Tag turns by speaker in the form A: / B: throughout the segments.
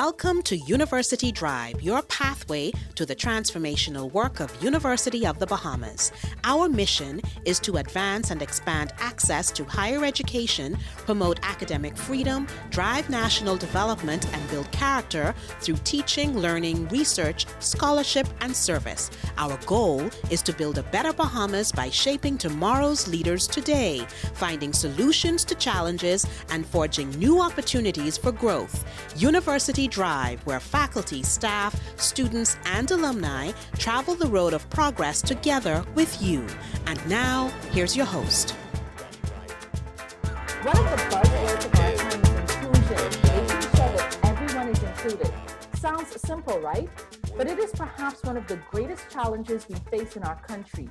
A: Welcome to University Drive, your pathway to the transformational work of University of the Bahamas. Our mission is to advance and expand access to higher education, promote academic freedom, drive national development, and build character through teaching, learning, research, scholarship, and service. Our goal is to build a better Bahamas by shaping tomorrow's leaders today, finding solutions to challenges, and forging new opportunities for growth. University Drive, where faculty, staff, students, and alumni travel the road of progress together with you. And now, here's your host.
B: One of the buzzwords of our time is inclusion, making sure that everyone is included. Sounds simple, right? But it is perhaps one of the greatest challenges we face in our country.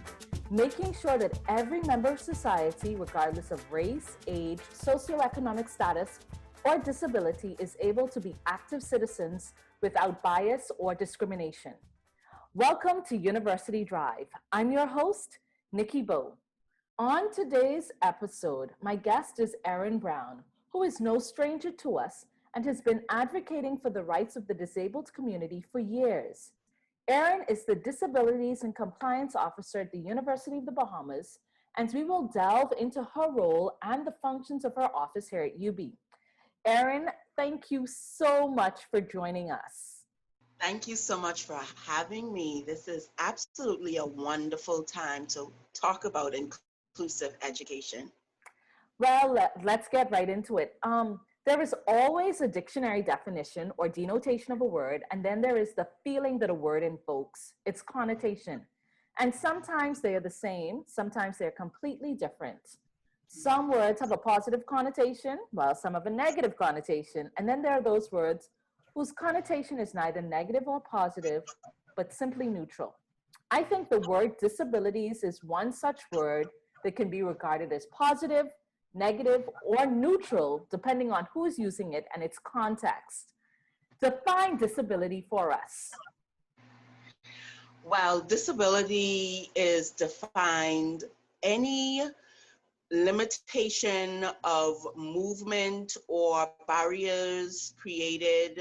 B: Making sure that every member of society, regardless of race, age, socioeconomic status, or disability, is able to be active citizens without bias or discrimination. Welcome to University Drive. I'm your host, Nikki Bowe. On today's episode, my guest is Erin Brown, who is no stranger to us and has been advocating for the rights of the disabled community for years. Erin is the Disabilities and Compliance Officer at the University of the Bahamas, and we will delve into her role and the functions of her office here at UB. Erin, thank you so much for joining us.
C: Thank you so much for having me. This is absolutely a wonderful time to talk about inclusive education.
B: Well, let's get right into it. There is always a dictionary definition or denotation of a word, and then there is the feeling that a word invokes, its connotation. And sometimes they are the same, sometimes they're completely different. Some words have a positive connotation, while some have a negative connotation. And then there are those words whose connotation is neither negative or positive, but simply neutral. I think the word disabilities is one such word that can be regarded as positive, negative, or neutral, depending on who's using it and its context. Define disability for us.
C: Well, disability is defined any limitation of movement or barriers created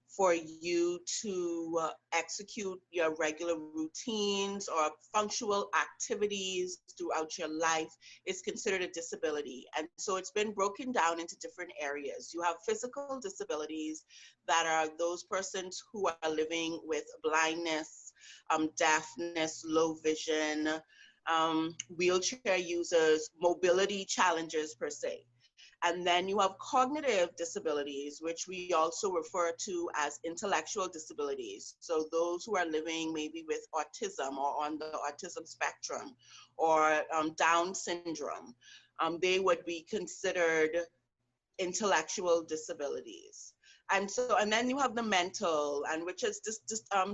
C: for you to execute your regular routines or functional activities throughout your life is considered a disability. And so it's been broken down into different areas. You have physical disabilities that are those persons who are living with blindness, deafness, low vision, wheelchair users, mobility challenges per se. And then you have cognitive disabilities, which we also refer to as intellectual disabilities. So those who are living maybe with autism or on the autism spectrum or Down syndrome, they would be considered intellectual disabilities. And then you have the mental, and which is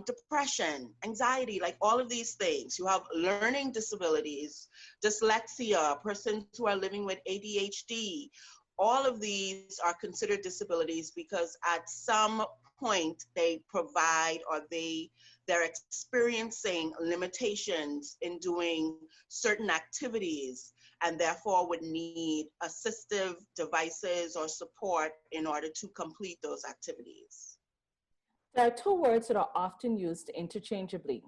C: depression, anxiety, like all of these things. You have learning disabilities, dyslexia, persons who are living with ADHD. All of these are considered disabilities because at some point they provide or they're experiencing limitations in doing certain activities, and therefore would need assistive devices or support in order to complete those activities.
B: There are two words that are often used interchangeably,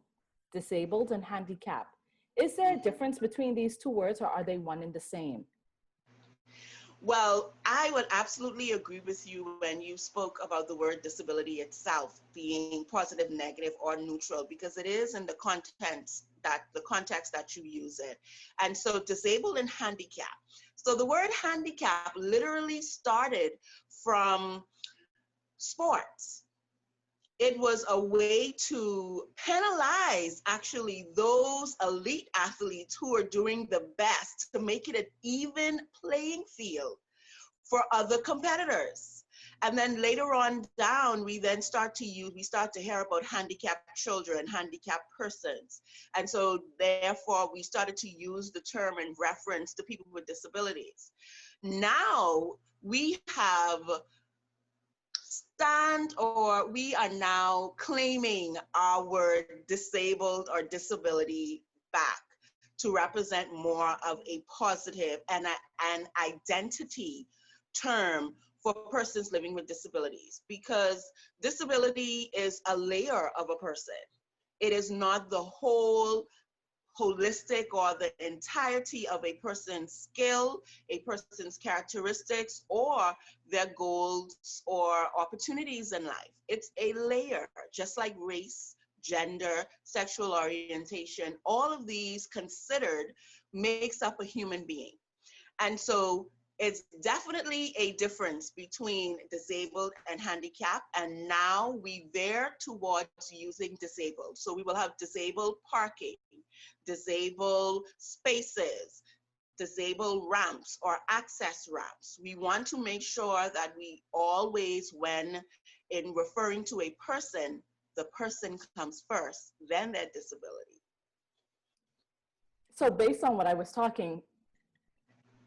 B: disabled and handicapped. Is there a difference between these two words, or are they one and the same?
C: Well, I would absolutely agree with you when you spoke about the word disability itself being positive, negative, or neutral, because it is in the context that you use it. And so disabled and handicap. So the word handicap literally started from sports. It was a way to penalize actually those elite athletes who are doing the best to make it an even playing field for other competitors. And then later on down, we start to hear about handicapped children, handicapped persons. And so therefore we started to use the term in reference to people with disabilities. Now we are now claiming our word disabled or disability back to represent more of a positive and an identity term for persons living with disabilities, because disability is a layer of a person. It is not the whole holistic or the entirety of a person's skill, a person's characteristics, or their goals or opportunities in life. It's a layer, just like race, gender, sexual orientation, all of these considered makes up a human being. And so it's definitely a difference between disabled and handicapped. And now we veer towards using disabled. So we will have disabled parking, disabled spaces, disabled ramps or access ramps. We want to make sure that we always, when in referring to a person, the person comes first, then their disability.
B: So based on what I was talking,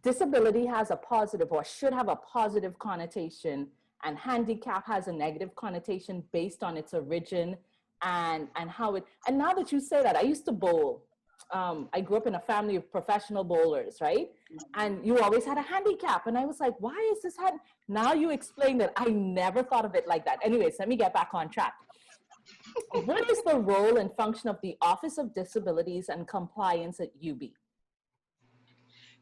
B: disability has a positive or should have a positive connotation, and handicap has a negative connotation based on its origin and how it, and now that you say that, I used to bowl. I grew up in a family of professional bowlers, right? And you always had a handicap. And I was like, why is this now you explain that. I never thought of it like that. Anyways, let me get back on track. What is the role and function of the Office of Disabilities and Compliance at UB?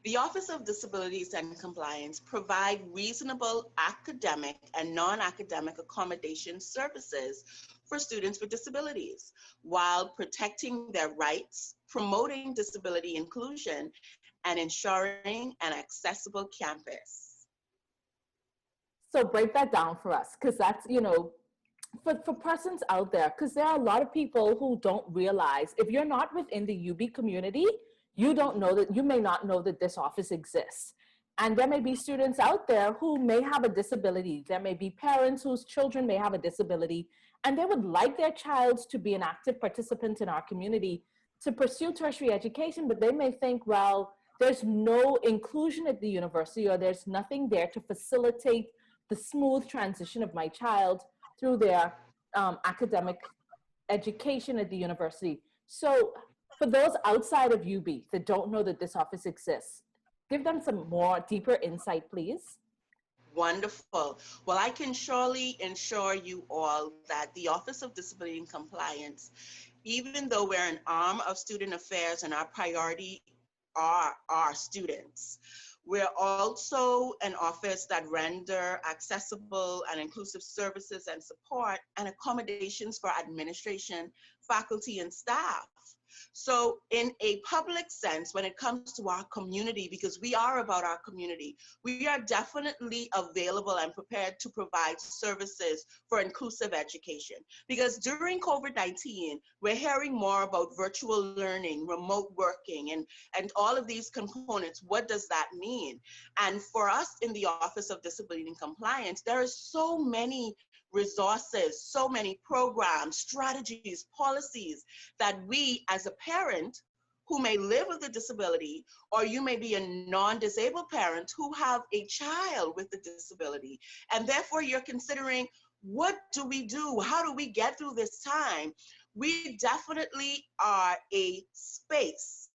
C: The Office of Disabilities and Compliance provide reasonable academic and non-academic accommodation services for students with disabilities while protecting their rights, promoting disability inclusion, and ensuring an accessible campus.
B: So break that down for us, because that's, for persons out there, because there are a lot of people who don't realize, if you're not within the UB community, you may not know that this office exists. And there may be students out there who may have a disability. There may be parents whose children may have a disability, and they would like their child to be an active participant in our community to pursue tertiary education, but they may think, well, there's no inclusion at the university, or there's nothing there to facilitate the smooth transition of my child through their academic education at the university. So for those outside of UB that don't know that this office exists, give them some more deeper insight, please.
C: Wonderful. Well, I can surely ensure you all that the Office of Disability and Compliance, even though we're an arm of student affairs and our priority are our students, we're also an office that render accessible and inclusive services and support and accommodations for administration, faculty, and staff. So in a public sense, when it comes to our community, because we are about our community, we are definitely available and prepared to provide services for inclusive education. Because during COVID-19, we're hearing more about virtual learning, remote working, and all of these components. What does that mean? And for us in the Office of Disability and Compliance, there are so many resources, so many programs, strategies, policies that we as a parent who may live with a disability, or you may be a non-disabled parent who have a child with a disability, and therefore you're considering, what do we do? How do we get through this time? We definitely are a space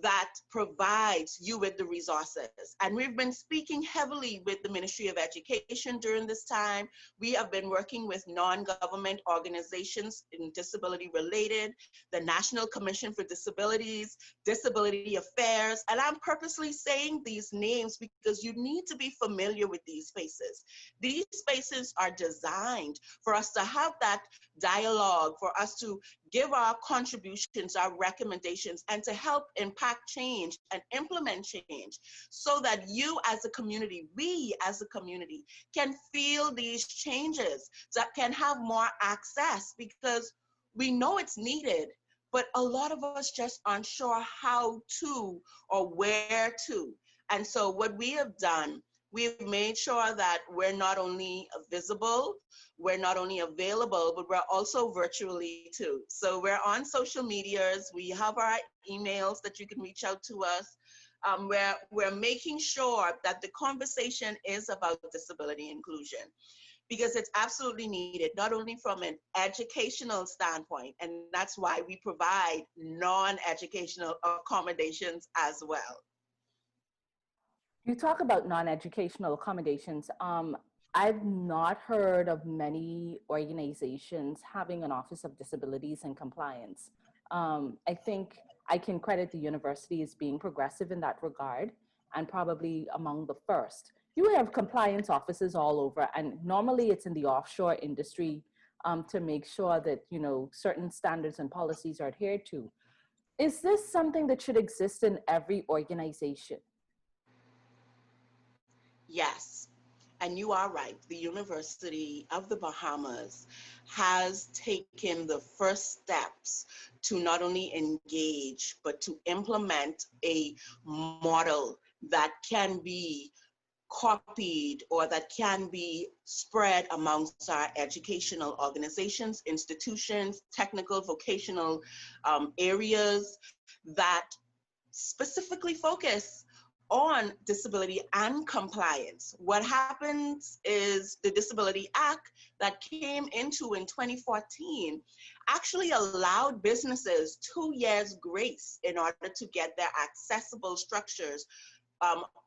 C: that provides you with the resources. And we've been speaking heavily with the Ministry of Education during this time. We have been working with non-government organizations in disability related, the National Commission for Disabilities, Disability Affairs, and I'm purposely saying these names because you need to be familiar with these spaces. These spaces are designed for us to have that dialogue, for us to give our contributions, our recommendations, and to help impact change and implement change so that you as a community, we as a community can feel these changes, that can have more access, because we know it's needed, but a lot of us just aren't sure how to or where to. And so what we have done, we've made sure that we're not only visible, we're not only available, but we're also virtually too. So we're on social medias, we have our emails that you can reach out to us. We're making sure that the conversation is about disability inclusion, because it's absolutely needed, not only from an educational standpoint, and that's why we provide non-educational accommodations as well.
B: You talk about non-educational accommodations. I've not heard of many organizations having an Office of Disabilities and Compliance. I think I can credit the university as being progressive in that regard and probably among the first. You have compliance offices all over, and normally it's in the offshore industry to make sure that certain standards and policies are adhered to. Is this something that should exist in every organization?
C: Yes, and you are right. The University of the Bahamas has taken the first steps to not only engage, but to implement a model that can be copied or that can be spread amongst our educational organizations, institutions, technical, vocational areas that specifically focus on disability and compliance. What happens is the Disability Act that came into in 2014 actually allowed businesses 2 years grace in order to get their accessible structures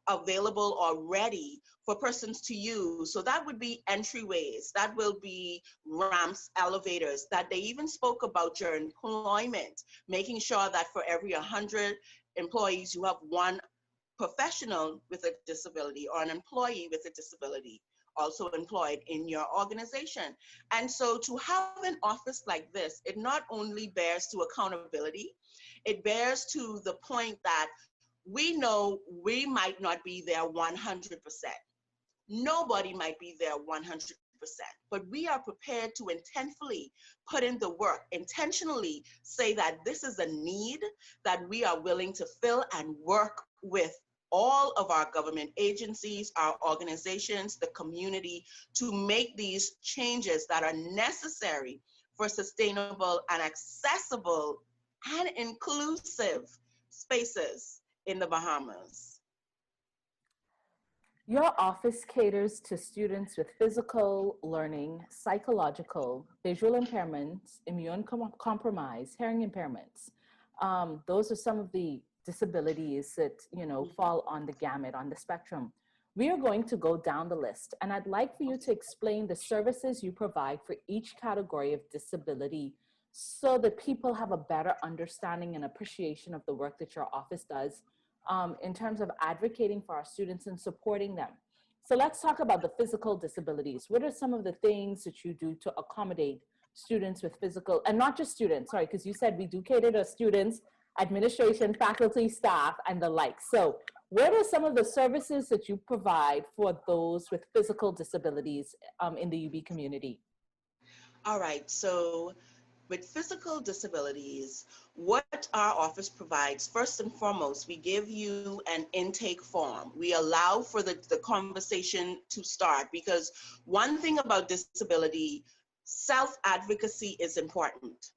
C: available or ready for persons to use. So that would be entryways, that will be ramps, elevators, that they even spoke about your employment, making sure that for every 100 employees, you have one professional with a disability or an employee with a disability also employed in your organization. And so to have an office like this, it not only bears to accountability, it bears to the point that we know we might not be there 100%. Nobody might be there 100%, but we are prepared to intentionally put in the work, intentionally say that this is a need that we are willing to fill and work with all of our government agencies, our organizations, the community, to make these changes that are necessary for sustainable and accessible and inclusive spaces in the Bahamas.
B: Your office caters to students with physical, learning, psychological, visual impairments, immune compromise, hearing impairments. Those are some of the disabilities that fall on the gamut, on the spectrum. We are going to go down the list, and I'd like for you to explain the services you provide for each category of disability so that people have a better understanding and appreciation of the work that your office does in terms of advocating for our students and supporting them. So let's talk about the physical disabilities. What are some of the things that you do to accommodate students with physical, and not just students, sorry, because you said we do cater to students, administration, faculty, staff, and the like. So what are some of the services that you provide for those with physical disabilities in the UB community?
C: All right, so with physical disabilities, what our office provides, first and foremost, we give you an intake form. We allow for the conversation to start, because one thing about disability, self-advocacy is important.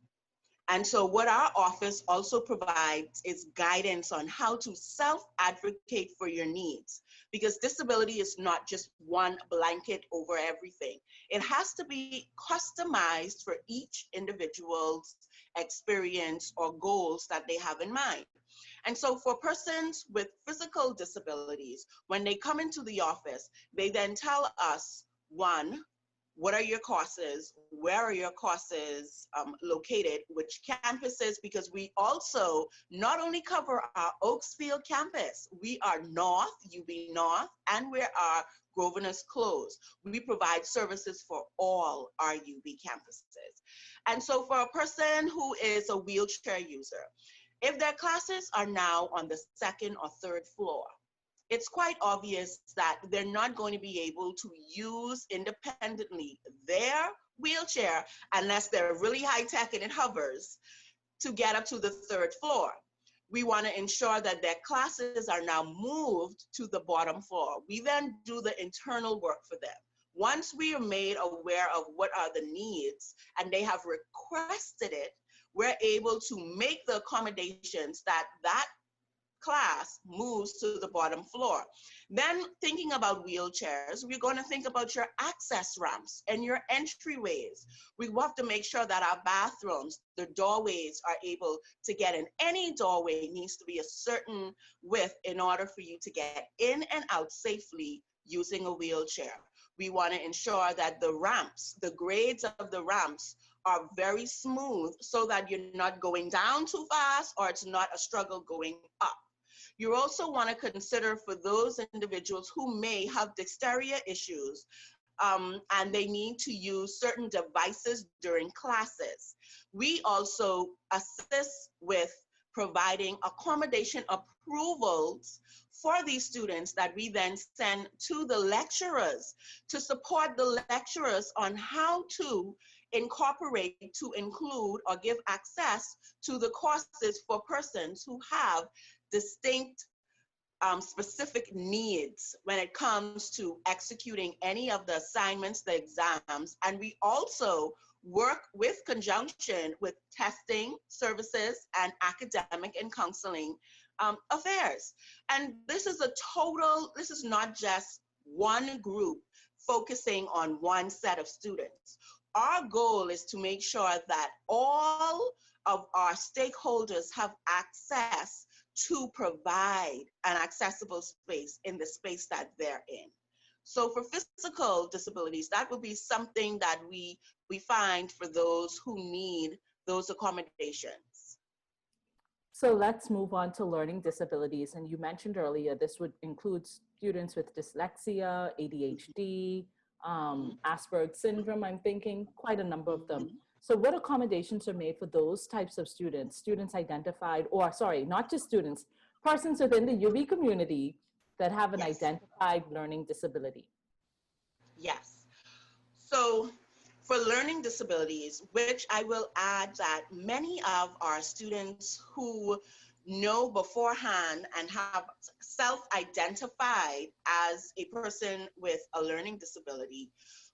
C: And so what our office also provides is guidance on how to self-advocate for your needs, because disability is not just one blanket over everything. It has to be customized for each individual's experience or goals that they have in mind. And so for persons with physical disabilities, when they come into the office, they then tell us, one, what are your courses? Where are your courses located? Which campuses? Because we also not only cover our Oaksfield campus, we are North, UB North, and we are Grosvenor Close. We provide services for all our UB campuses. And so for a person who is a wheelchair user, if their classes are now on the second or third floor, it's quite obvious that they're not going to be able to use independently their wheelchair unless they're really high tech and it hovers to get up to the third floor. We want to ensure that their classes are now moved to the bottom floor. We then do the internal work for them. Once we are made aware of what are the needs and they have requested it, we're able to make the accommodations that class moves to the bottom floor. Then thinking about wheelchairs, we're going to think about your access ramps and your entryways. We have to make sure that our bathrooms, the doorways are able to get in. Any doorway needs to be a certain width in order for you to get in and out safely using a wheelchair. We want to ensure that the ramps, the grades of the ramps are very smooth so that you're not going down too fast or it's not a struggle going up. You also want to consider for those individuals who may have dexterity issues, and they need to use certain devices during classes. We also assist with providing accommodation approvals for these students that we then send to the lecturers to support the lecturers on how to incorporate, to include, or give access to the courses for persons who have distinct specific needs when it comes to executing any of the assignments, the exams. And we also work with conjunction with testing services and academic and counseling affairs. And this is this is not just one group focusing on one set of students. Our goal is to make sure that all of our stakeholders have access to provide an accessible space in the space that they're in. So for physical disabilities, that will be something that we find for those who need those accommodations.
B: So let's move on to learning disabilities. And you mentioned earlier, this would include students with dyslexia, ADHD, Asperger's syndrome, I'm thinking, quite a number of them. So what accommodations are made for those types of students identified, or sorry, not just students, persons within the UB community that have an identified learning disability?
C: Yes. So for learning disabilities, which I will add that many of our students who know beforehand and have self-identified as a person with a learning disability,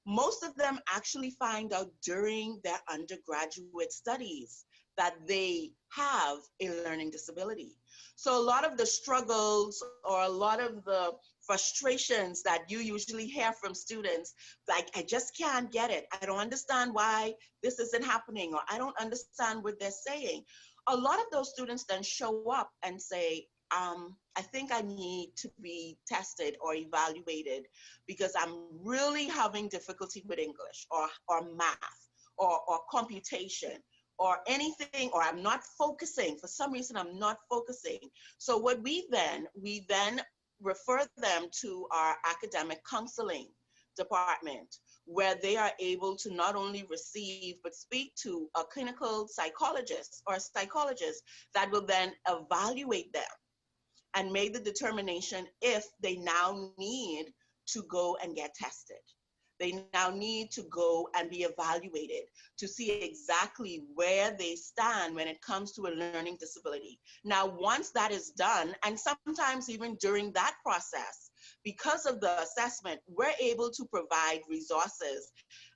C: most of them actually find out during their undergraduate studies that they have a learning disability. So a lot of the struggles or a lot of the frustrations that you usually hear from students, like, I just can't get it. I don't understand why this isn't happening, or I don't understand what they're saying. A lot of those students then show up and say, I think I need to be tested or evaluated because I'm really having difficulty with English or math or computation or anything, or I'm not focusing. For some reason, I'm not focusing. So what we then refer them to our academic counseling department, where they are able to not only receive, but speak to a clinical psychologist or a psychologist that will then evaluate them and make the determination if they now need to go and get tested. They now need to go and be evaluated to see exactly where they stand when it comes to a learning disability. Now, once that is done, and sometimes even during that process, because of the assessment, we're able to provide resources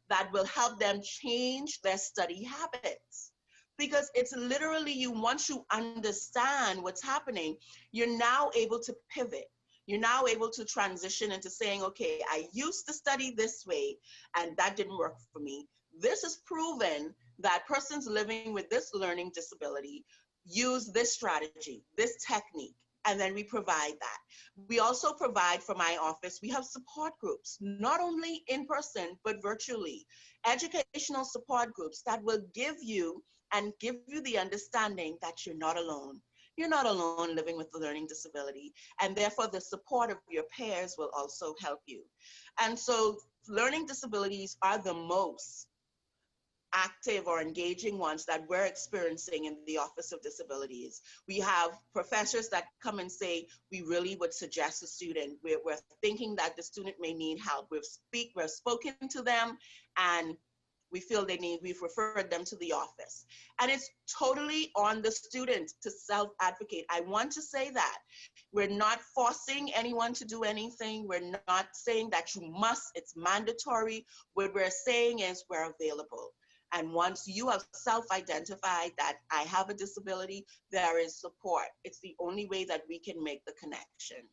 C: that will help them change their study habits. Because it's literally you, once you understand what's happening, you're now able to pivot. You're now able to transition into saying, okay, I used to study this way and that didn't work for me. This is proven that persons living with this learning disability use this strategy, this technique, and then we provide that. We also provide for my office, we have support groups, not only in person, but virtually, educational support groups that will give you the understanding that you're not alone. You're not alone living with a learning disability, and therefore the support of your peers will also help you. And so learning disabilities are the most active or engaging ones that we're experiencing in the Office of Disabilities. We have professors that come and say, we really would suggest a student. We're thinking that the student may need help. We've spoken to them, and we feel we've referred them to the office. And it's totally on the student to self-advocate. I want to say that. We're not forcing anyone to do anything. We're not saying that you must, it's mandatory. What we're saying is we're available. And once you have self-identified that I have a disability, there is support. It's the only way that we can make the connection.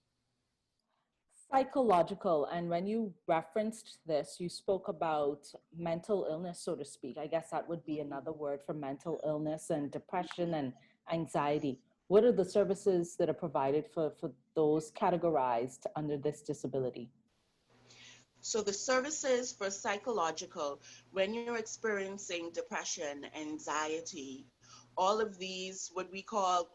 B: Psychological, and when you referenced this, you spoke about mental illness, so to speak. I guess that would be another word for mental illness and depression and anxiety. What are the services that are provided for those categorized under this disability?
C: So the services for psychological, when you're experiencing depression, anxiety, all of these, what we call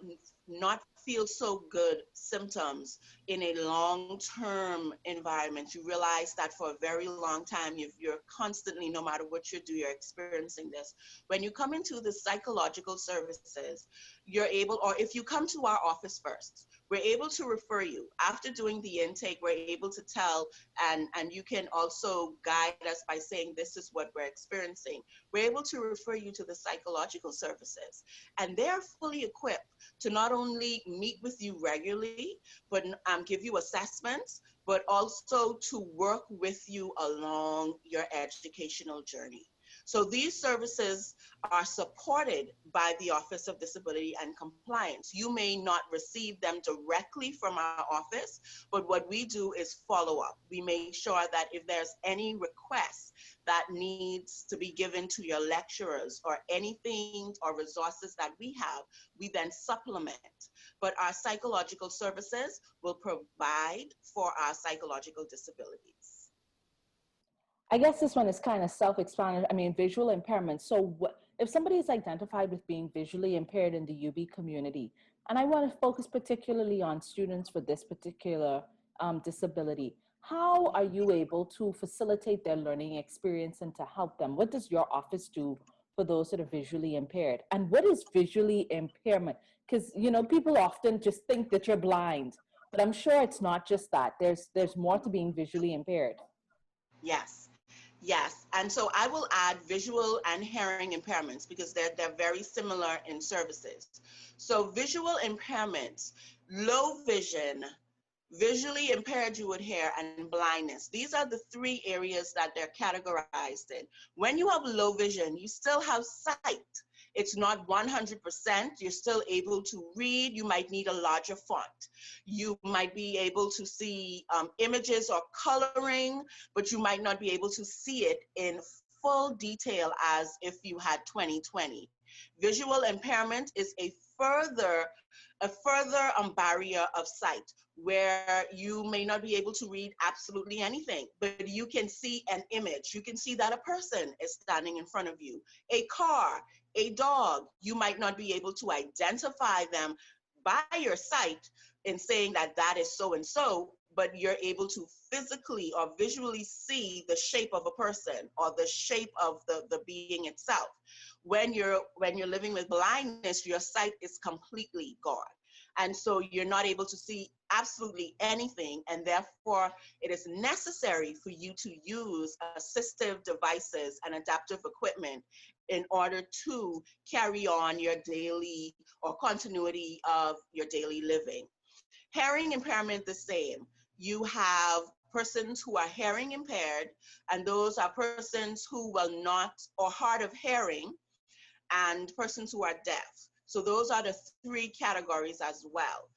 C: not feel so good symptoms in a long-term environment, you realize that for a very long time, if you're constantly, no matter what you do, you're experiencing this. When you come into the psychological services, you're able, or if you come to our office first, we're able to refer you. After doing the intake, we're able to tell, and you can also guide us by saying this is what we're experiencing. We're able to refer you to the psychological services, and they're fully equipped to not only meet with you regularly, but give you assessments, but also to work with you along your educational journey. So these services are supported by the Office of Disability and Compliance. You may not receive them directly from our office, but what we do is follow up. We make sure that if there's any request that needs to be given to your lecturers or anything or resources that we have, we then supplement. But our psychological services will provide for our psychological disabilities.
B: I guess this one is kind of self-explanatory. I mean, visual impairment. So if somebody is identified with being visually impaired in the UB community, and I want to focus particularly on students with this particular disability, how are you able to facilitate their learning experience and to help them? What does your office do for those that are visually impaired? And what is visually impairment? Because, you know, people often just think that you're blind, but I'm sure it's not just that. There's more to being visually impaired.
C: Yes. Yes, and so I will add visual and hearing impairments because they're very similar in services. So visual impairments, low vision, visually impaired you would hear, and blindness. These are the three areas that they're categorized in. When you have low vision, you still have sight. It's not 100%. You're still able to read. You might need a larger font. You might be able to see images or coloring, but you might not be able to see it in full detail as if you had 20/20. Visual impairment is a further barrier of sight where you may not be able to read absolutely anything, but you can see an image. You can see that a person is standing in front of you, a car, a dog. You might not be able to identify them by your sight in saying that that is so and so, but you're able to physically or visually see the shape of a person or the shape of the being itself. When you're living with blindness, your sight is completely gone. And so you're not able to see absolutely anything, and therefore it is necessary for you to use assistive devices and adaptive equipment in order to carry on your daily or continuity of your daily living. Hearing impairment, the same. You have persons who are hearing impaired, and those are persons who will not, or hard of hearing, and persons who are deaf. So those are the three categories as well.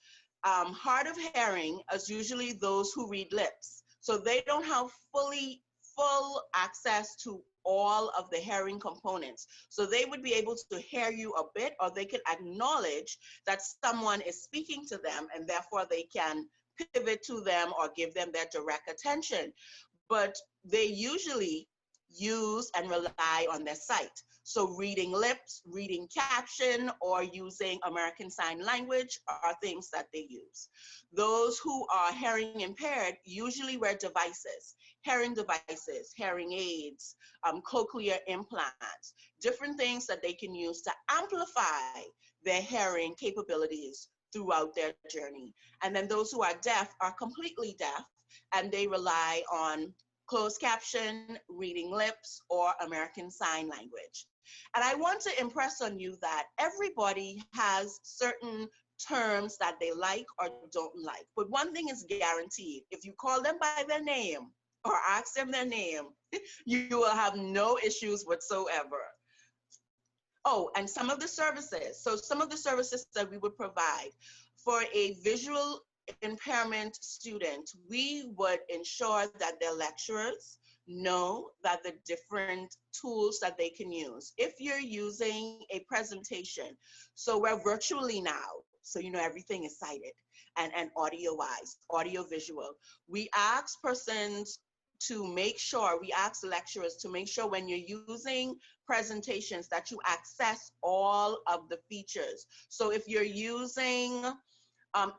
C: Hard of hearing is usually those who read lips. So they don't have full access to all of the hearing components. So they would be able to hear you a bit, or they can acknowledge that someone is speaking to them, and therefore they can pivot to them or give them their direct attention. But they usually use and rely on their sight. So reading lips, reading caption, or using American Sign Language are things that they use. Those who are hearing impaired usually wear devices, hearing aids, cochlear implants, different things that they can use to amplify their hearing capabilities throughout their journey. And then those who are deaf are completely deaf, and they rely on closed caption, reading lips, or American Sign Language. And I want to impress on you that everybody has certain terms that they like or don't like. But one thing is guaranteed: if you call them by their name or ask them their name, you will have no issues whatsoever. Oh, and some of the services. So some of the services that we would provide for a visual impairment student, we would ensure that their lecturers know that the different tools that they can use. If you're using a presentation, so we're virtually now, so you know everything is cited and audio-wise, audio visual. We ask persons to make sure, we ask the lecturers to make sure when you're using presentations that you access all of the features. So if you're using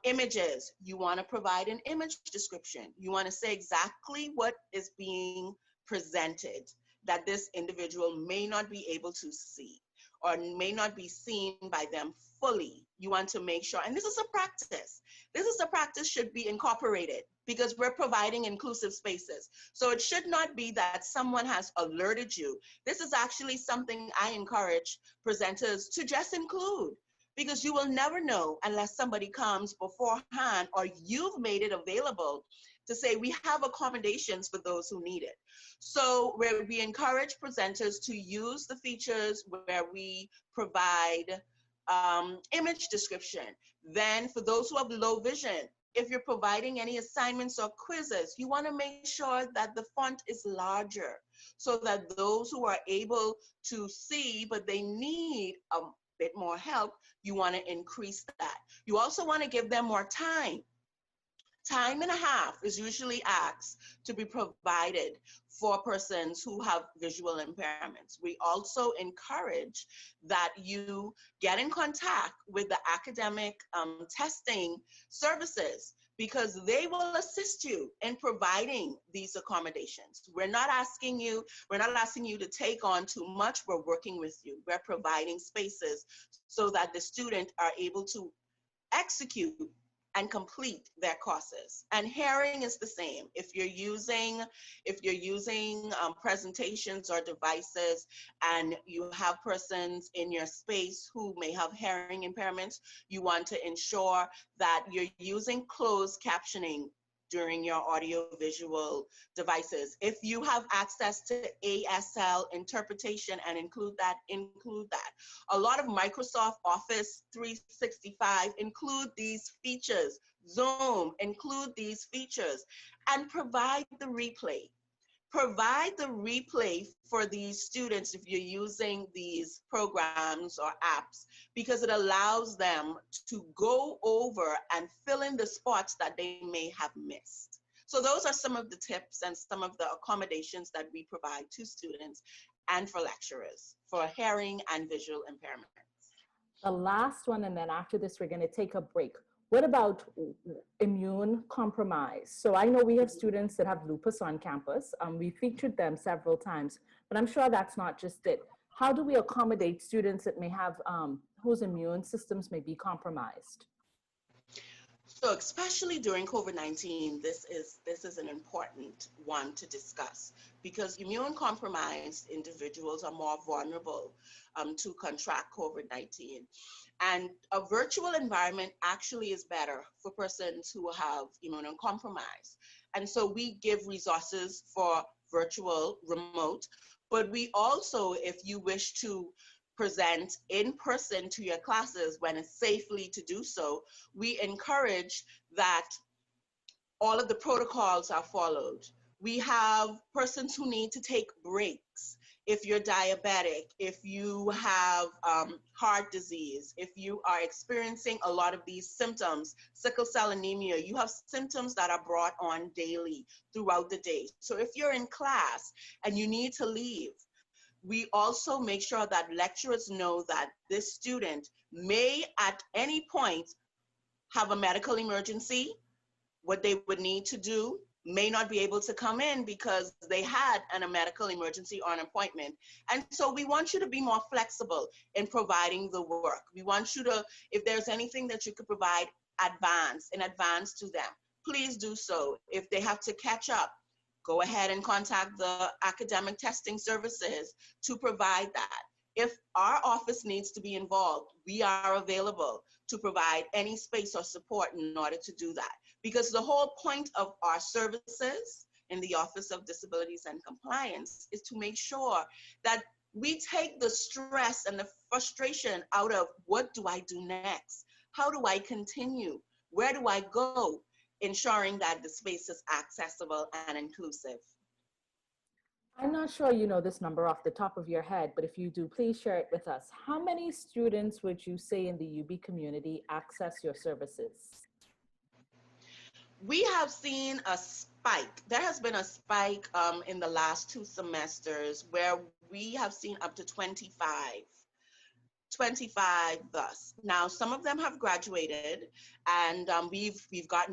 C: images, you want to provide an image description. You want to say exactly what is being presented that this individual may not be able to see or may not be seen by them fully. You want to make sure, and this is a practice. This is a practice should be incorporated because we're providing inclusive spaces. So it should not be that someone has alerted you. This is actually something I encourage presenters to just include, because you will never know unless somebody comes beforehand or you've made it available to say we have accommodations for those who need it. So where we encourage presenters to use the features where we provide image description. Then for those who have low vision, if you're providing any assignments or quizzes, you want to make sure that the font is larger so that those who are able to see but they need a bit more help, you want to increase that. You also want to give them more time. Time and a half is usually asked to be provided for persons who have visual impairments. We also encourage that you get in contact with the academic testing services because they will assist you in providing these accommodations. We're not asking you to take on too much. We're working with you. We're providing spaces so that the student are able to execute and complete their courses. And hearing is the same. If you're using presentations or devices and you have persons in your space who may have hearing impairments, you want to ensure that you're using closed captioning during your audiovisual devices. If you have access to ASL interpretation and include that. A lot of Microsoft Office 365 include these features. Zoom include these features and provide the replay. Provide the replay for these students if you're using these programs or apps, because it allows them to go over and fill in the spots that they may have missed. So those are some of the tips and some of the accommodations that we provide to students and for lecturers for hearing and visual impairments.
B: The last one, and then after this, we're going to take a break. What about immune compromise? So I know we have students that have lupus on campus. We featured them several times, but I'm sure that's not just it. How do we accommodate students that may have, whose immune systems may be compromised?
C: So especially during COVID-19, this is an important one to discuss because immune compromised individuals are more vulnerable to contract COVID-19. And a virtual environment actually is better for persons who have immunocompromised. And so we give resources for virtual, remote, but we also, if you wish to present in person to your classes when it's safely to do so, we encourage that all of the protocols are followed. We have persons who need to take breaks. If you're diabetic, if you have heart disease, if you are experiencing a lot of these symptoms, sickle cell anemia, you have symptoms that are brought on daily throughout the day. So if you're in class and you need to leave, we also make sure that lecturers know that this student may at any point have a medical emergency. What they would need to do may not be able to come in because they had a medical emergency or an appointment. And so we want you to be more flexible in providing the work. We want you to, if there's anything that you could provide in advance to them, please do so. If they have to catch up, go ahead and contact the academic testing services to provide that. If our office needs to be involved, we are available to provide any space or support in order to do that. Because the whole point of our services in the Office of Disabilities and Compliance is to make sure that we take the stress and the frustration out of what do I do next? How do I continue? Where do I go? Ensuring that the space is accessible and inclusive.
B: I'm not sure you know this number off the top of your head, but if you do, please share it with us. How many students would you say in the UB community access your services?
C: we have seen a spike. There has been a spike in the last 2 semesters where we have seen up to 25 thus. Now, some of them have graduated, and we've got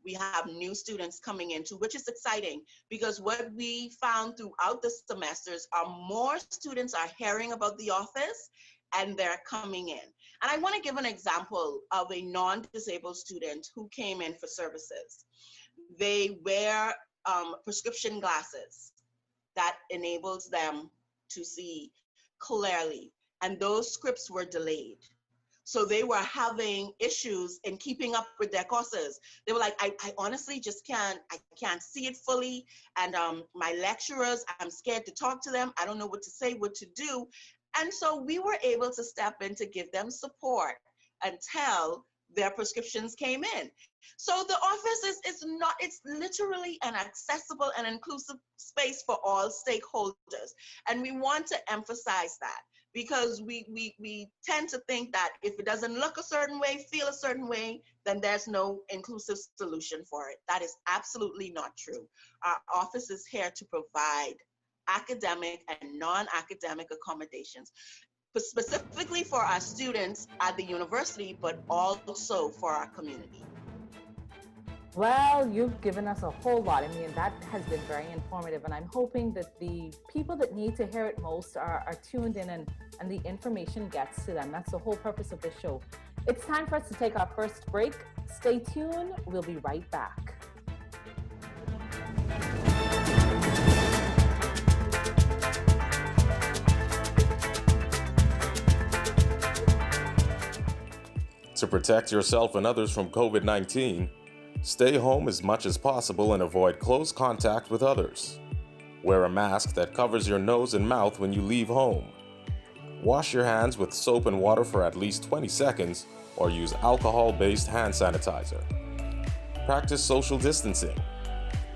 C: we have new students coming into, which is exciting because what we found throughout the semesters are more students are hearing about the office and they're coming in. And I want to give an example of a non-disabled student who came in for services. They wear prescription glasses that enables them to see clearly, and those scripts were delayed. So they were having issues in keeping up with their courses. They were like, I honestly just I can't see it fully. And my lecturers, I'm scared to talk to them. I don't know what to say, what to do. And so we were able to step in to give them support until their prescriptions came in. So the office it's literally an accessible and inclusive space for all stakeholders. And we want to emphasize that because we tend to think that if it doesn't look a certain way, feel a certain way, then there's no inclusive solution for it. That is absolutely not true. Our office is here to provide academic and non-academic accommodations, specifically for our students at the university, but also for our community.
B: Well, you've given us a whole lot. I mean, that has been very informative, and I'm hoping that the people that need to hear it most are tuned in and the information gets to them. That's the whole purpose of this show. It's time for us to take our first break. Stay tuned. We'll be right back.
D: To protect yourself and others from COVID-19, stay home as much as possible and avoid close contact with others. Wear a mask that covers your nose and mouth when you leave home. Wash your hands with soap and water for at least 20 seconds or use alcohol-based hand sanitizer. Practice social distancing.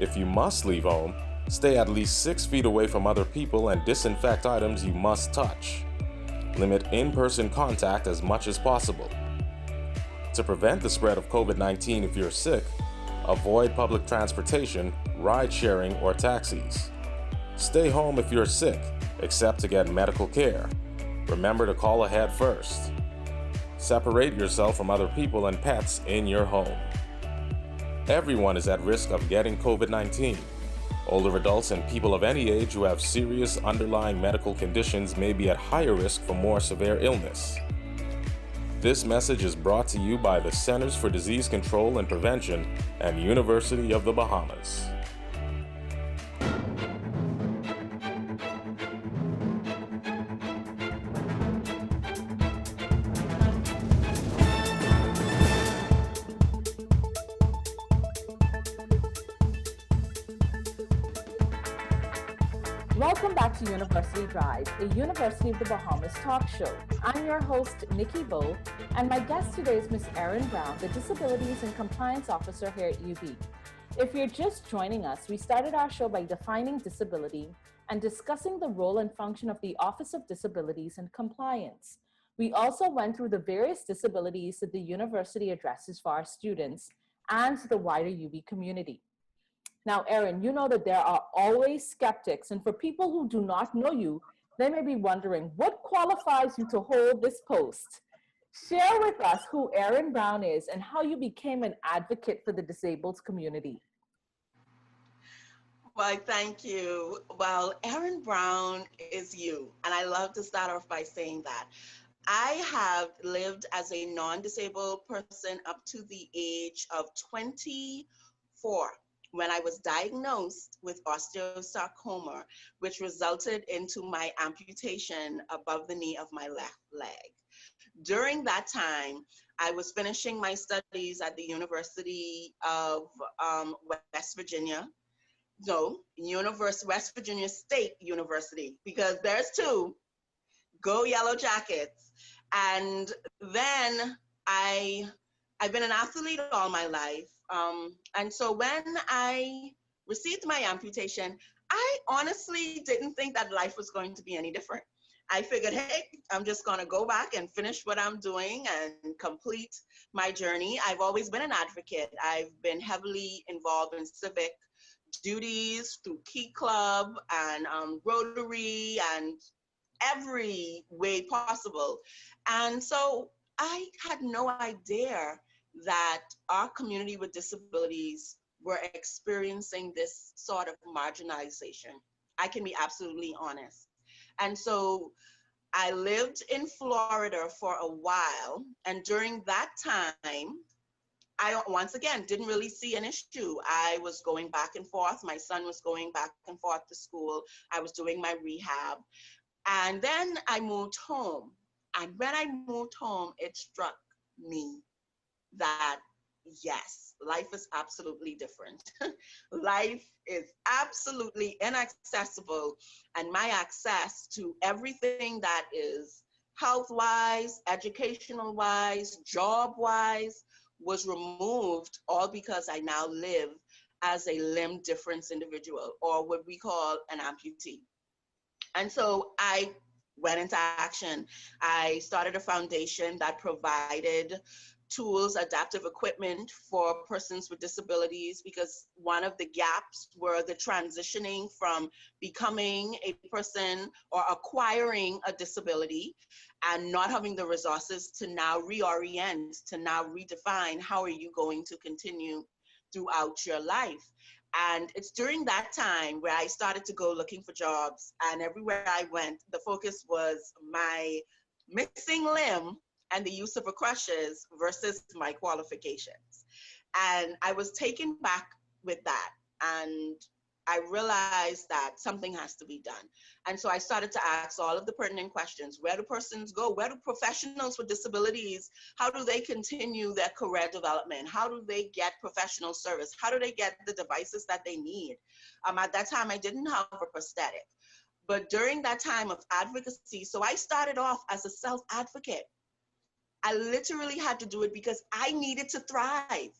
D: If you must leave home, stay at least 6 feet away from other people and disinfect items you must touch. Limit in-person contact as much as possible. To prevent the spread of COVID-19 if you're sick, avoid public transportation, ride-sharing, or taxis. Stay home if you're sick, except to get medical care. Remember to call ahead first. Separate yourself from other people and pets in your home. Everyone is at risk of getting COVID-19. Older adults and people of any age who have serious underlying medical conditions may be at higher risk for more severe illness. This message is brought to you by the Centers for Disease Control and Prevention and University of the Bahamas.
B: Welcome back to University Drive, a University of the Bahamas talk show. I'm your host, Nikki Bowe, and my guest today is Ms. Erin Brown, the Disabilities and Compliance Officer here at UB. If you're just joining us, we started our show by defining disability and discussing the role and function of the Office of Disabilities and Compliance. We also went through the various disabilities that the university addresses for our students and the wider UB community. Now, Erin, you know that there are always skeptics, and for people who do not know you, they may be wondering, what qualifies you to hold this post? Share with us who Erin Brown is and how you became an advocate for the disabled community.
C: Well, thank you. Well, Erin Brown is you, and I love to start off by saying that. I have lived as a non-disabled person up to the age of 24. When I was diagnosed with osteosarcoma, which resulted into my amputation above the knee of my left leg. During that time, I was finishing my studies at the University of West Virginia. No, West Virginia State University, because there's two. Go Yellow Jackets. And then I've been an athlete all my life. And so when I received my amputation, I honestly didn't think that life was going to be any different. I figured, hey, I'm just going to go back and finish what I'm doing and complete my journey. I've always been an advocate. I've been heavily involved in civic duties through Key Club and Rotary and every way possible. And so I had no idea that our community with disabilities were experiencing this sort of marginalization. I can be absolutely honest. And so I lived in Florida for a while. And during that time, I once again didn't really see an issue. I was going back and forth. My son was going back and forth to school. I was doing my rehab. And then I moved home. And when I moved home, it struck me that yes, life is absolutely different. Life is absolutely inaccessible, and my access to everything that is health wise, educational wise, job wise was removed, all because I now live as a limb difference individual, or what we call an amputee. And so I went into action. I started a foundation that provided tools, adaptive equipment for persons with disabilities, because one of the gaps were the transitioning from becoming a person or acquiring a disability and not having the resources to now reorient, to now redefine how are you going to continue throughout your life. And it's during that time where I started to go looking for jobs, and everywhere I went, the focus was my missing limb and the use of a crutches versus my qualifications. And I was taken back with that. And I realized that something has to be done. And so I started to ask all of the pertinent questions. Where do persons go? Where do professionals with disabilities, how do they continue their career development? How do they get professional service? How do they get the devices that they need? At that time, I didn't have a prosthetic. But during that time of advocacy, so I started off as a self-advocate. I literally had to do it because I needed to thrive.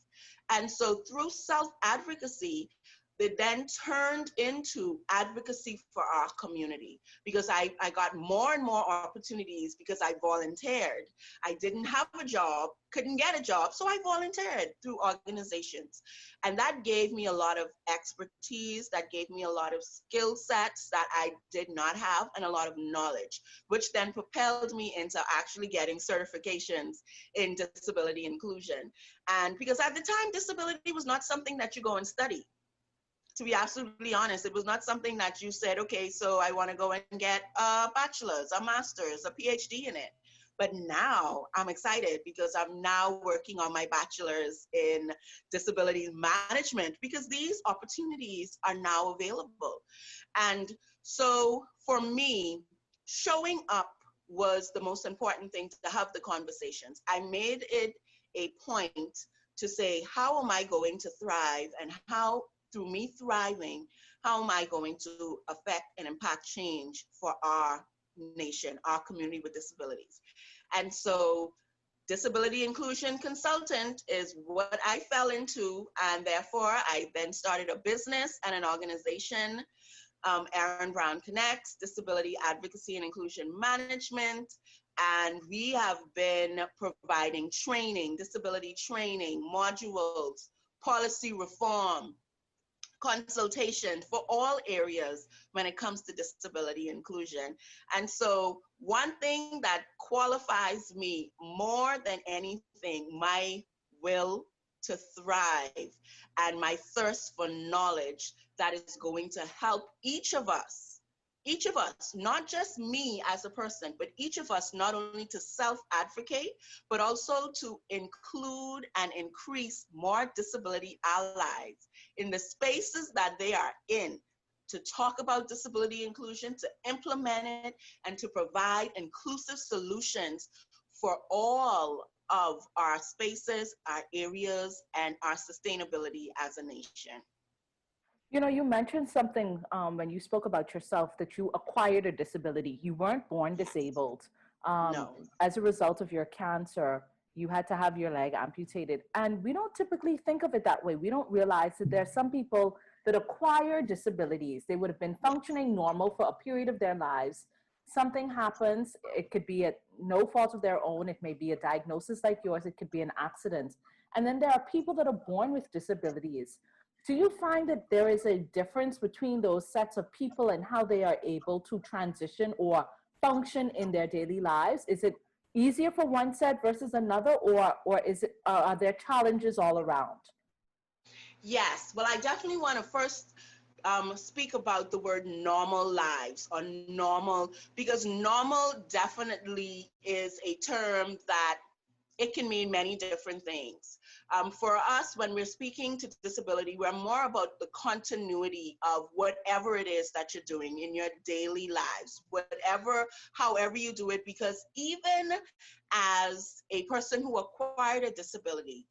C: And so through self-advocacy, it then turned into advocacy for our community, because I got more and more opportunities because I volunteered. I didn't have a job, couldn't get a job, so I volunteered through organizations. And that gave me a lot of expertise, that gave me a lot of skill sets that I did not have, and a lot of knowledge, which then propelled me into actually getting certifications in disability inclusion. And because at the time, disability was not something that you go and study. To be absolutely honest, it was not something that you said, okay, so I want to go and get a bachelor's, a master's, a PhD in it. But now I'm excited because I'm now working on my bachelor's in disability management, because these opportunities are now available. And so for me, showing up was the most important thing, to have the conversations. I made it a point to say, how am I going to thrive, and how, through me thriving, how am I going to affect and impact change for our nation, our community with disabilities? And so disability inclusion consultant is what I fell into. And therefore, I then started a business and an organization, Aaron Brown Connects, Disability Advocacy and Inclusion Management. And we have been providing training, disability training, modules, policy reform, consultation for all areas when it comes to disability inclusion. And so one thing that qualifies me more than anything, my will to thrive and my thirst for knowledge that is going to help each of us, not just me as a person, but each of us, not only to self-advocate, but also to include and increase more disability allies in the spaces that they are in, to talk about disability inclusion, to implement it, and to provide inclusive solutions for all of our spaces, our areas, and our sustainability as a nation.
B: You know, you mentioned something when you spoke about yourself, that you acquired a disability. You weren't born disabled.
C: No.
B: As a result of your cancer, you had to have your leg amputated. And we don't typically think of it that way. We don't realize that there are some people that acquire disabilities. They would have been functioning normal for a period of their lives. something happens. It could be at no fault of their own. It may be a diagnosis like yours. It could be an accident. And then there are people that are born with disabilities. Do you find that there is a difference between those sets of people and how they are able to transition or function in their daily lives? Is it easier for one set versus another, or is it, are there challenges all around?
C: Yes. Well, I definitely want to first speak about the word normal lives or normal, because normal definitely is a term that it can mean many different things. For us, when we're speaking to disability, we're more about the continuity of whatever it is that you're doing in your daily lives, however you do it, because even as a person who acquired a disability,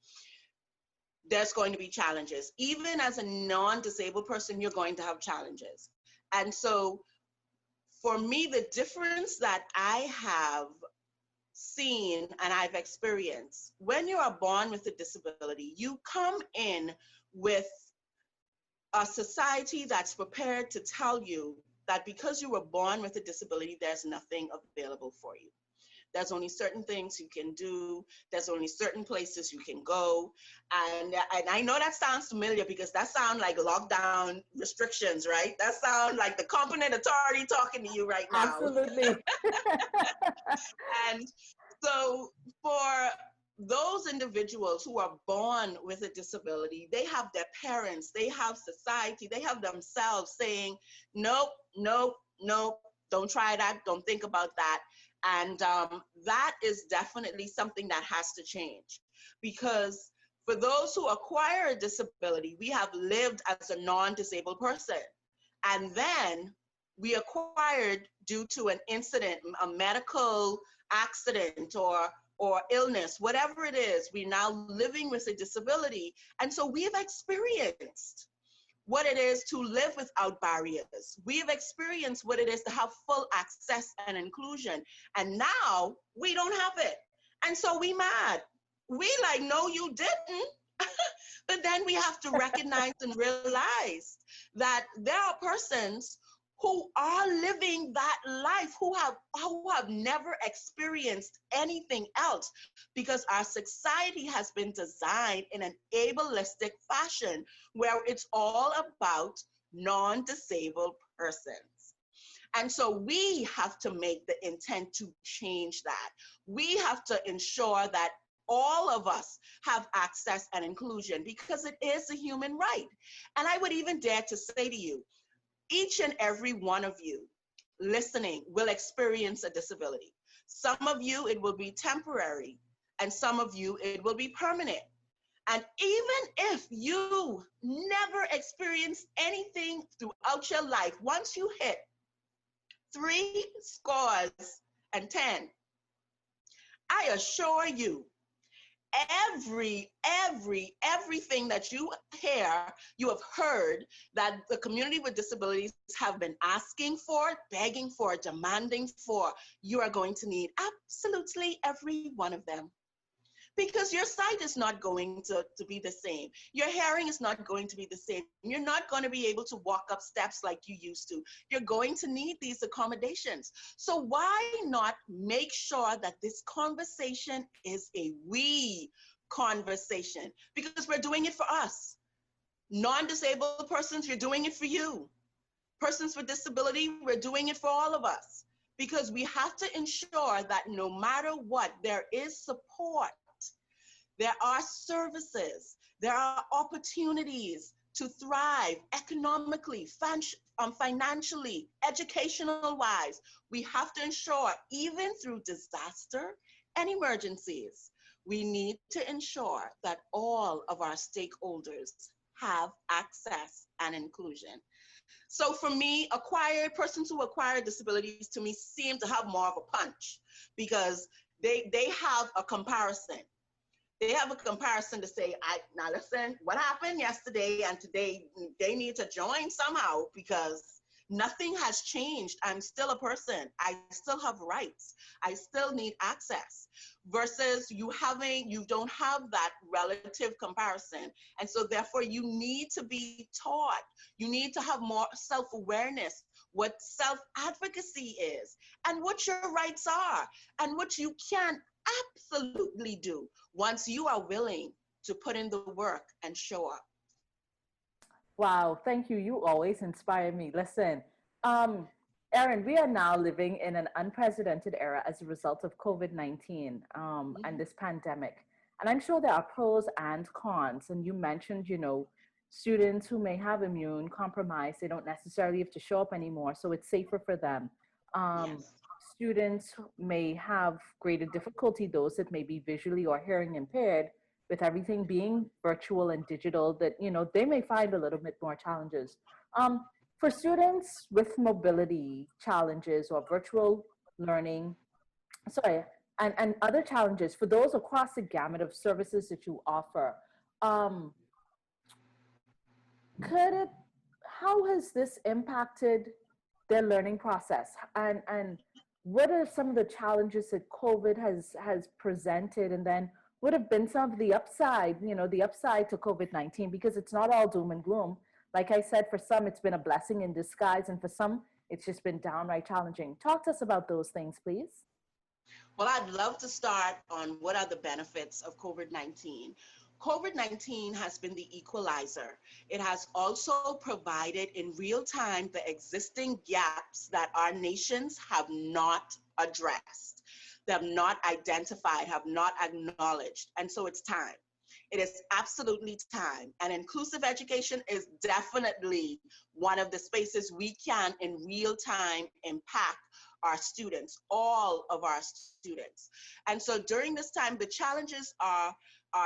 C: there's going to be challenges. Even as a non-disabled person, you're going to have challenges. And so for me, the difference that I have seen and I've experienced, when you are born with a disability, you come in with a society that's prepared to tell you that because you were born with a disability, there's nothing available for you. There's only certain things you can do. There's only certain places you can go. And I know that sounds familiar because that sounds like lockdown restrictions, right? That sounds like the competent authority talking to you right now.
B: Absolutely.
C: And so for those individuals who are born with a disability, they have their parents, they have society, they have themselves saying, nope, nope, nope, don't try that, don't think about that. And that is definitely something that has to change, because for those who acquire a disability, we have lived as a non-disabled person. And then we acquired, due to an incident, a medical accident or illness, whatever it is, we're now living with a disability. And so we've experienced what it is to live without barriers. We've experienced what it is to have full access and inclusion. And now we don't have it. And so we mad. We like, no, you didn't. But then we have to recognize and realize that there are persons who are living that life, who have never experienced anything else, because our society has been designed in an ableistic fashion where it's all about non-disabled persons. And so we have to make the intent to change that. We have to ensure that all of us have access and inclusion, because it is a human right. And I would even dare to say to you, each and every one of you listening will experience a disability. Some of you, it will be temporary, and some of you, it will be permanent. And even if you never experienced anything throughout your life, once you hit 70, I assure you, everything that you hear, you have heard that the community with disabilities have been asking for, begging for, demanding for, you are going to need absolutely every one of them. Because your sight is not going to be the same. Your hearing is not going to be the same. You're not going to be able to walk up steps like you used to. You're going to need these accommodations. So why not make sure that this conversation is a we conversation? Because we're doing it for us. Non-disabled persons, you're doing it for you. Persons with disability, we're doing it for all of us. Because we have to ensure that no matter what, there is support. There are services, there are opportunities to thrive economically, financially, educational-wise. We have to ensure, even through disaster and emergencies, we need to ensure that all of our stakeholders have access and inclusion. So for me, persons who acquire disabilities, to me, seem to have more of a punch, because they have a comparison. They have a comparison to say, now listen, what happened yesterday and today, they need to join somehow, because Nothing has changed. I'm still a person. I still have rights. I still need access. Versus you don't have that relative comparison. And so therefore you need to be taught. You need to have more self-awareness, what self-advocacy is, and what your rights are, and what you can absolutely do once you are willing to put in the work and show up.
B: Wow, thank you. You always inspire me. Listen, Erin, we are now living in an unprecedented era as a result of COVID-19 and this pandemic. And I'm sure there are pros and cons. And you mentioned, students who may have immune compromise, they don't necessarily have to show up anymore, so it's safer for them.
C: Yes.
B: Students may have greater difficulty, those that may be visually or hearing impaired, with everything being virtual and digital, that they may find a little bit more challenges. For students with mobility challenges or virtual learning, and other challenges, for those across the gamut of services that you offer, how has this impacted their learning process? And what are some of the challenges that COVID has presented? And then what have been some of the upside, the upside to COVID-19, because it's not all doom and gloom. Like I said, for some, it's been a blessing in disguise, and for some, it's just been downright challenging. Talk to us about those things, please.
C: Well, I'd love to start on what are the benefits of COVID-19. COVID-19 has been the equalizer. It has also provided in real time the existing gaps that our nations have not addressed, they have not identified, have not acknowledged. And so it's time. It is absolutely time. And inclusive education is definitely one of the spaces we can in real time impact our students, all of our students. And so during this time, the challenges are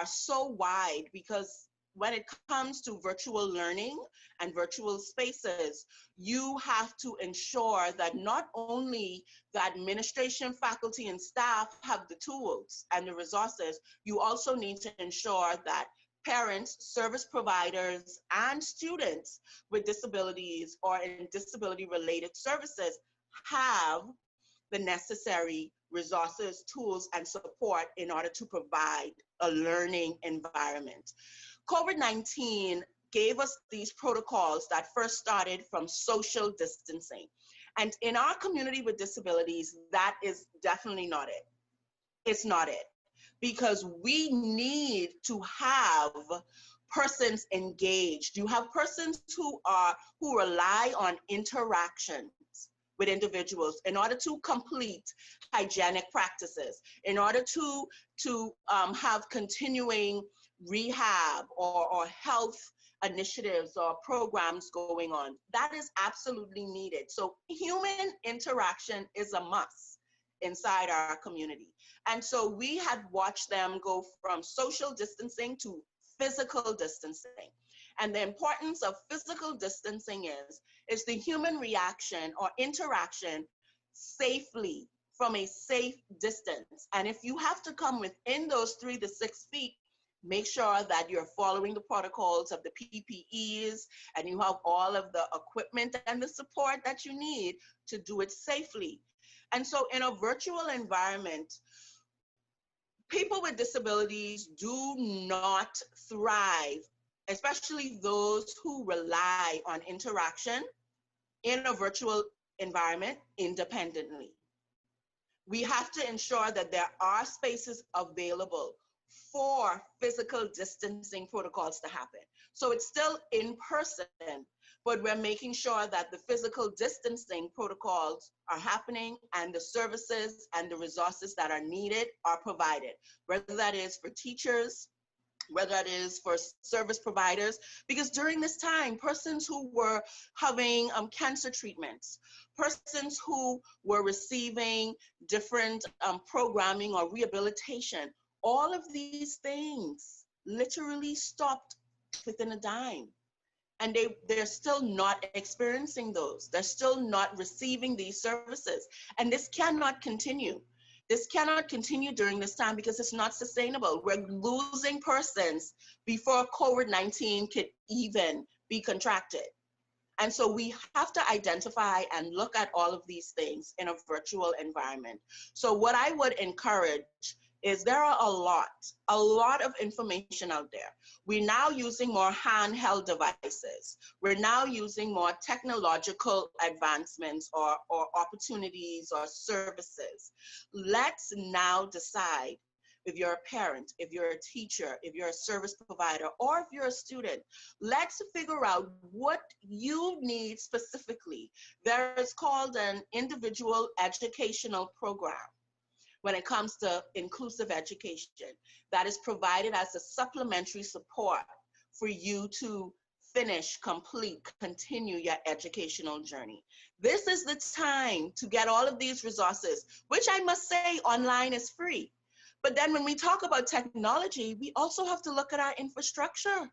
C: so wide, because when it comes to virtual learning and virtual spaces, you have to ensure that not only the administration, faculty, and staff have the tools and the resources, you also need to ensure that parents, service providers, and students with disabilities or in disability-related services have the necessary resources, tools, and support in order to provide a learning environment. COVID-19 gave us these protocols that first started from social distancing. And in our community with disabilities, that is definitely not it. It's not it. Because we need to have persons engaged. You have persons who rely on interactions with individuals in order to complete hygienic practices, in order to have continuing rehab or health initiatives or programs going on. That is absolutely needed. So human interaction is a must inside our community. And so we had watched them go from social distancing to physical distancing. And the importance of physical distancing is the human reaction or interaction safely from a safe distance. And if you have to come within those 3 to 6 feet, make sure that you're following the protocols of the PPEs and you have all of the equipment and the support that you need to do it safely. And so in a virtual environment, people with disabilities do not thrive, especially those who rely on interaction in a virtual environment independently. We have to ensure that there are spaces available for physical distancing protocols to happen. So it's still in person, but we're making sure that the physical distancing protocols are happening and the services and the resources that are needed are provided, whether that is for teachers, whether it is for service providers, because during this time, persons who were having cancer treatments, persons who were receiving different programming or rehabilitation, all of these things literally stopped within a dime. And they're still not experiencing those. They're still not receiving these services. And this cannot continue. This cannot continue during this time because it's not sustainable. We're losing persons before COVID-19 could even be contracted. And so we have to identify and look at all of these things in a virtual environment. So what I would encourage is there are a lot of information out there. We're now using more handheld devices. We're now using more technological advancements or opportunities or services. Let's now decide, if you're a parent, if you're a teacher, if you're a service provider, or if you're a student, let's figure out what you need specifically. There is called an individual educational program when it comes to inclusive education that is provided as a supplementary support for you to finish, complete, continue your educational journey. This is the time to get all of these resources, which I must say online is free. But then when we talk about technology, we also have to look at our infrastructure.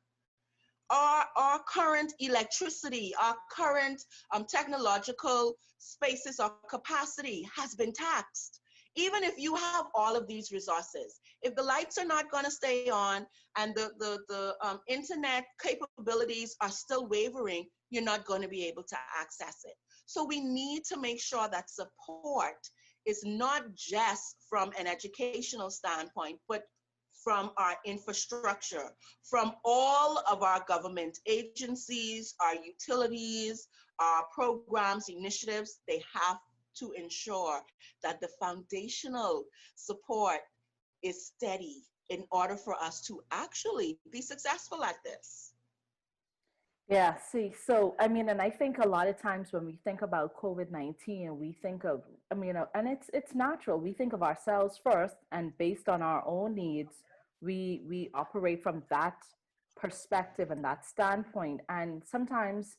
C: Our current electricity, our current technological spaces or capacity has been taxed. Even if you have all of these resources, if the lights are not going to stay on and the internet capabilities are still wavering, you're not going to be able to access it. So we need to make sure that support is not just from an educational standpoint, but from our infrastructure, from all of our government agencies, our utilities, our programs, initiatives. They have to ensure that the foundational support is steady in order for us to actually be successful at this.
B: Yeah, see, so I mean, and I think a lot of times when we think about COVID-19, we think of, I mean, and it's natural. We think of ourselves first, and based on our own needs, we operate from that perspective and that standpoint. And sometimes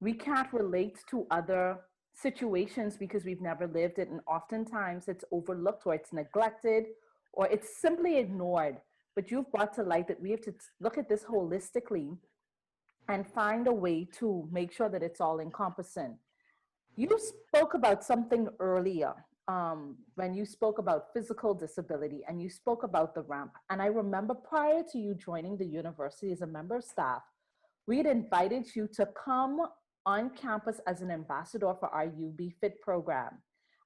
B: we can't relate to other situations because we've never lived it, and oftentimes it's overlooked or it's neglected or it's simply ignored. But you've brought to light that we have to look at this holistically and find a way to make sure that it's all encompassing. You spoke about something earlier when you spoke about physical disability and you spoke about the ramp. And I remember prior to you joining the university as a member of staff, we had invited you to come on campus as an ambassador for our UB Fit program.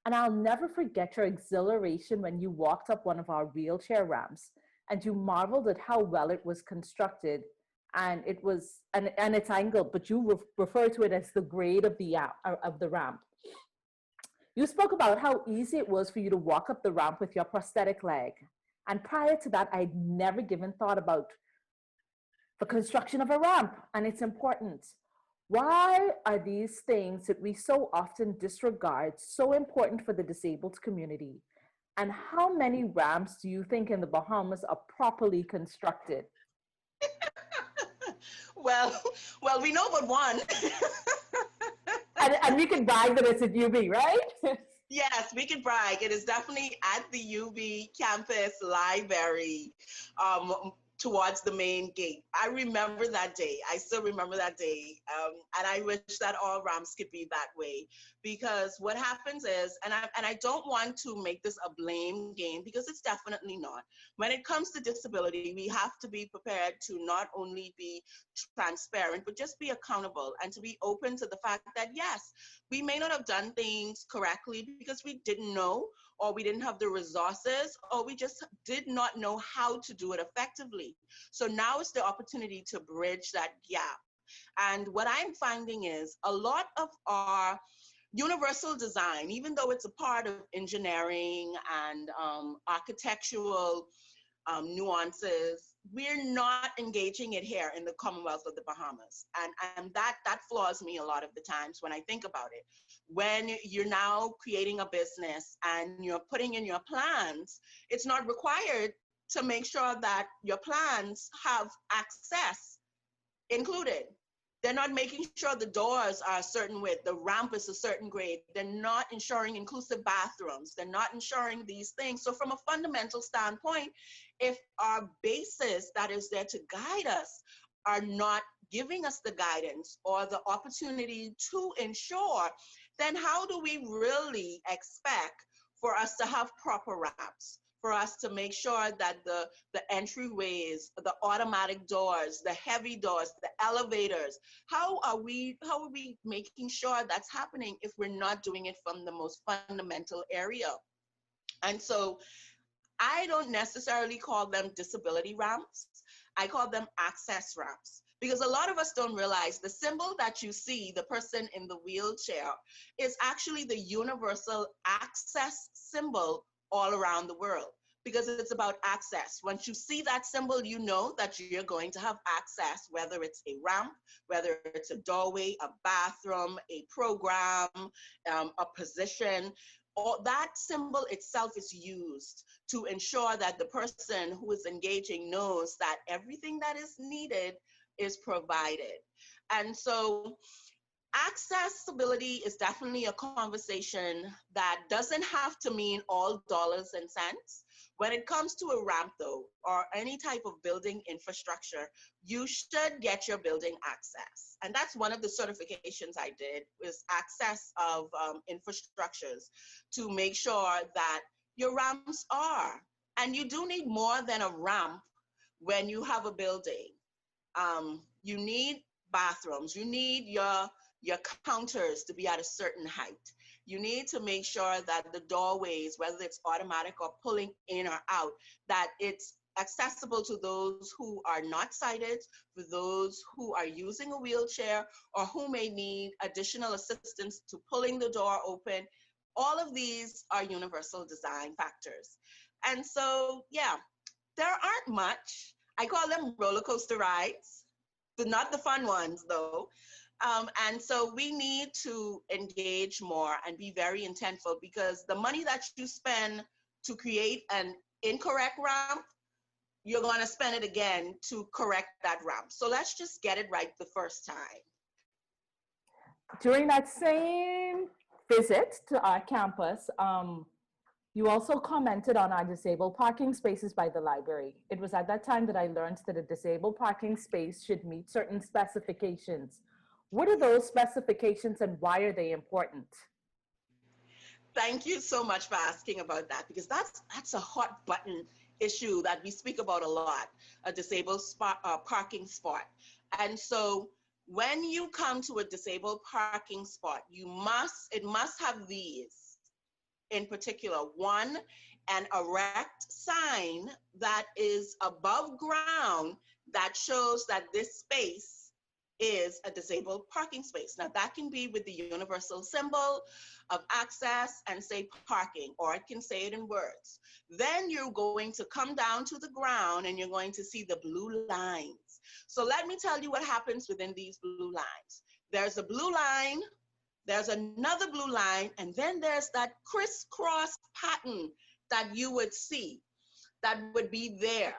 B: And I'll never forget your exhilaration when you walked up one of our wheelchair ramps and you marveled at how well it was constructed. And it was, and it's angled, but you refer to it as the grade of the ramp. You spoke about how easy it was for you to walk up the ramp with your prosthetic leg. And prior to that, I'd never given thought about the construction of a ramp and its importance. Why are these things that we so often disregard so important for the disabled community? And how many ramps do you think in the Bahamas are properly constructed?
C: Well, we know but one.
B: and we can brag that it's at UB, right?
C: Yes, we can brag. It is definitely at the UB campus library, towards the main gate. I remember that day. I still remember that day. And I wish that all ramps could be that way, because what happens is, and I don't want to make this a blame game, because it's definitely not. When it comes to disability, we have to be prepared to not only be transparent, but just be accountable and to be open to the fact that, yes, we may not have done things correctly because we didn't know, or we didn't have the resources, or we just did not know how to do it effectively. So now is the opportunity to bridge that gap. And what I'm finding is a lot of our universal design, even though it's a part of engineering and architectural nuances, we're not engaging it here in the Commonwealth of the Bahamas. And that flaws me a lot of the times when I think about it. When you're now creating a business and you're putting in your plans, it's not required to make sure that your plans have access included. They're not making sure the doors are a certain width, the ramp is a certain grade. They're not ensuring inclusive bathrooms. They're not ensuring these things. So from a fundamental standpoint, if our basis that is there to guide us are not giving us the guidance or the opportunity to ensure, then how do we really expect for us to have proper ramps, for us to make sure that the entryways, the automatic doors, the heavy doors, the elevators, how are we making sure that's happening if we're not doing it from the most fundamental area? And so I don't necessarily call them disability ramps. I call them access ramps, because a lot of us don't realize the symbol that you see, the person in the wheelchair, is actually the universal access symbol all around the world, because it's about access. Once you see that symbol, you know that you're going to have access, whether it's a ramp, whether it's a doorway, a bathroom, a program, a position. All that symbol itself is used to ensure that the person who is engaging knows that everything that is needed is provided. And so accessibility is definitely a conversation that doesn't have to mean all dollars and cents. When it comes to a ramp, though, or any type of building infrastructure, you should get your building access. And that's one of the certifications I did, was access of infrastructures, to make sure that your ramps are. And you do need more than a ramp when you have a building. You need bathrooms, you need your counters to be at a certain height. You need to make sure that the doorways, whether it's automatic or pulling in or out, that it's accessible to those who are not sighted, for those who are using a wheelchair, or who may need additional assistance to pulling the door open. All of these are universal design factors. And so, yeah, there aren't much. I call them roller coaster rides, but not the fun ones, though. And so we need to engage more and be very intentful, because the money that you spend to create an incorrect ramp, you're going to spend it again to correct that ramp. So let's just get it right the first time.
B: During that same visit to our campus, you also commented on our disabled parking spaces by the library. It was at that time that I learned that a disabled parking space should meet certain specifications. What are those specifications and why are they important?
C: Thank you so much for asking about that, because that's a hot button issue that we speak about a lot, a disabled parking spot. And so when you come to a disabled parking spot, it must have these in particular. One, an erect sign that is above ground that shows that this space is a disabled parking space. Now that can be with the universal symbol of access and say parking, or it can say it in words. Then you're going to come down to the ground and you're going to see the blue lines. So let me tell you what happens within these blue lines. There's a blue line, there's another blue line, and then there's that crisscross pattern that you would see that would be there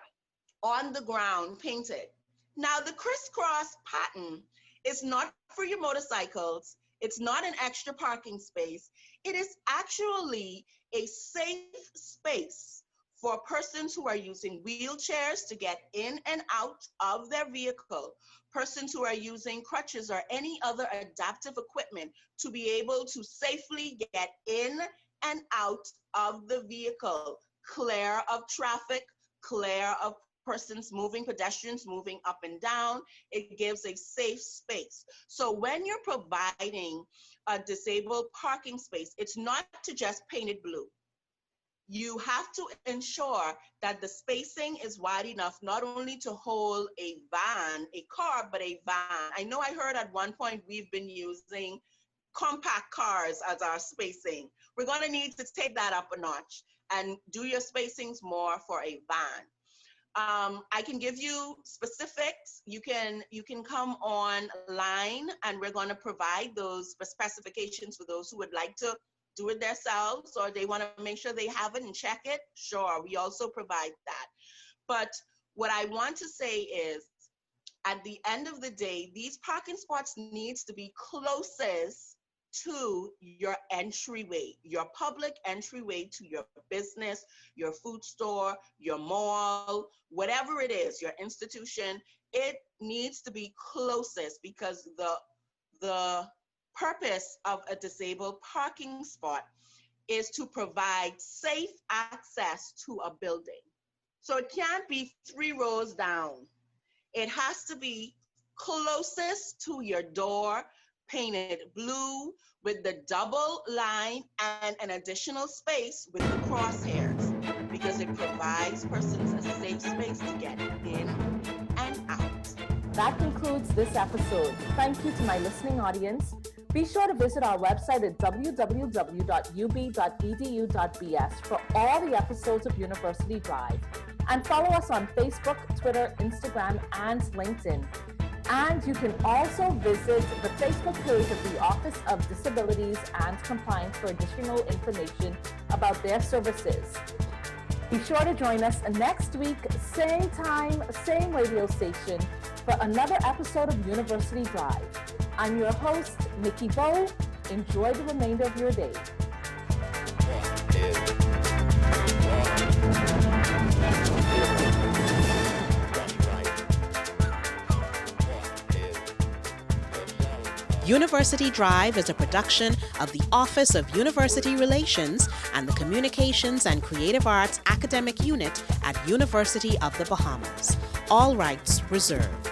C: on the ground painted. Now, the crisscross pattern is not for your motorcycles. It's not an extra parking space. It is actually a safe space for persons who are using wheelchairs to get in and out of their vehicle, persons who are using crutches or any other adaptive equipment to be able to safely get in and out of the vehicle, clear of traffic, clear of persons moving, pedestrians moving up and down. It gives a safe space. So when you're providing a disabled parking space, it's not to just paint it blue. You have to ensure that the spacing is wide enough, not only to hold a van, a car, but a van. I know I heard at one point we've been using compact cars as our spacing. We're going to need to take that up a notch and do your spacings more for a van. I can give you specifics. You can come online and we're going to provide those specifications for those who would like to do it themselves, or they want to make sure they have it and check it. Sure, we also provide that. But what I want to say is, at the end of the day, these parking spots needs to be closest to your entryway, your public entryway to your business, your food store, your mall, whatever it is, your institution. It needs to be closest, because the purpose of a disabled parking spot is to provide safe access to a building. So it can't be 3 rows down. It has to be closest to your door, painted blue with the double line and an additional space with the crosshairs, because it provides persons a safe space to get in and out.
B: That concludes this episode. Thank you to my listening audience. Be sure to visit our website at www.ub.edu.bs for all the episodes of University Drive. And follow us on Facebook, Twitter, Instagram, and LinkedIn. And you can also visit the Facebook page of the Office of Disabilities and Compliance for additional information about their services. Be sure to join us next week, same time, same radio station, for another episode of University Drive. I'm your host, Nikki Bowe. Enjoy the remainder of your day.
A: University Drive is a production of the Office of University Relations and the Communications and Creative Arts Academic Unit at University of the Bahamas. All rights reserved.